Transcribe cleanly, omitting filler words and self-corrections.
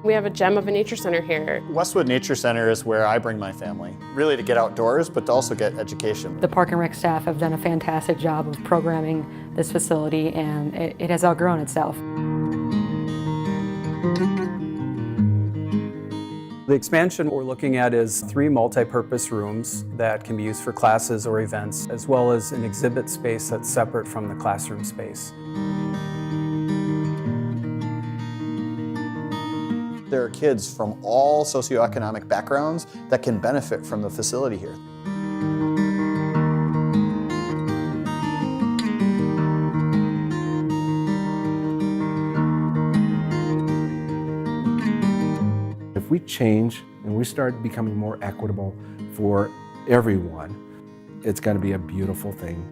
We have a gem of a nature center here. Westwood Nature Center is where I bring my family, really to get outdoors, but to also get education. The Park and Rec staff have done a fantastic job of programming this facility, and it has outgrown itself. The expansion we're looking at is 3 multi-purpose rooms that can be used for classes or events, as well as an exhibit space that's separate from the classroom space. There are kids from all socioeconomic backgrounds that can benefit from the facility here. If we change and we start becoming more equitable for everyone, it's going to be a beautiful thing.